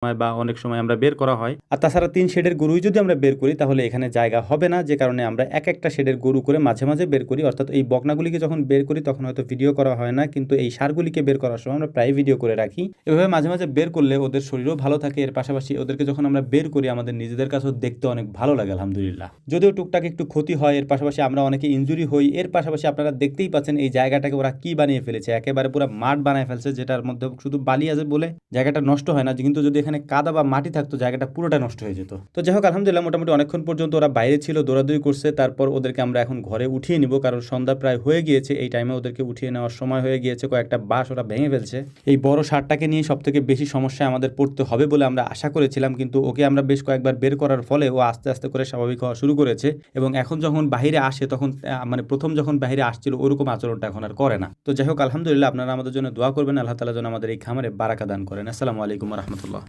বা অনেক সময় আমরা বের করা হয়। আর তাছাড়া 3 শেডের গরুই যদি আমরা বের করি তাহলে এখানে জায়গা হবে না, যে কারণে আমরা একটা শেডের গরু করে মাঝে মাঝে বের করি। অর্থাৎ এই বকনাগুলিকে যখন বের করি তখন হয়তো ভিডিও করা হয় না, কিন্তু এই ষাঁড়গুলিকে বের করার সময় আমরা প্রায় ভিডিও করে রাখি। এভাবে মাঝে মাঝে বের করলে ওদের শরীরও ভালো থাকে, এর পাশাপাশি ওদেরকে যখন আমরা বের করি আমাদের নিজেদের কাছেও দেখতে অনেক ভালো লাগে আলহামদুলিল্লাহ। যদিও টুকটাক একটু ক্ষতি হয়, এর পাশাপাশি আমরা অনেকে ইনজুরি হই। এর পাশাপাশি আপনারা দেখতেই পাচ্ছেন এই জায়গাটাকে ওরা কি বানিয়ে ফেলেছে, একেবারে পুরো মাঠ বানায় ফেলছে, যেটার মধ্যে শুধু বালি আছে বলে জায়গাটা নষ্ট হয় না, কিন্তু যদি এখানে কাদা বা মাটি থাকতো জায়গাটা পুরোটা নষ্ট হয়ে যেত। তো যাই হোক আলহামদুলিল্লাহ মোটামুটি অনেকক্ষণ পর্যন্ত ওরা বাইরে ছিল, দৌড়াদৌড়ি করছে। তারপর ওদেরকে আমরা এখন ঘরে উঠিয়ে নিব, কারণ সন্ধ্যা প্রায় হয়ে গিয়েছে। এই টাইমে ওদেরকে উঠিয়ে নেওয়ার সময় হয়ে গিয়েছে। কয়েকটা বাঁশ ওরা ভেঙে ফেলছে। এই বড় ষাঁড়টাকে নিয়ে সব থেকে বেশি সমস্যায় আমাদের পড়তে হবে বলে আমরা আশা করেছিলাম, কিন্তু ওকে আমরা বেশ কয়েকবার বের করার ফলে ও আস্তে আস্তে করে স্বাভাবিক হওয়া শুরু করেছে। এবং এখন যখন বাইরে আসে তখন মানে প্রথম যখন বাইরে আসছিল ওরকম আচরণটা এখন আর করে না। তো যাই হোক আলহামদুলিল্লাহ, আপনারা আমাদের জন্য দোয়া করবেন, আল্লাহ তাআলা যেন আমাদের এই খামারে বারাকা দান করেন। আসসালামু আলাইকুম ওয়া রাহমাতুল্লাহ।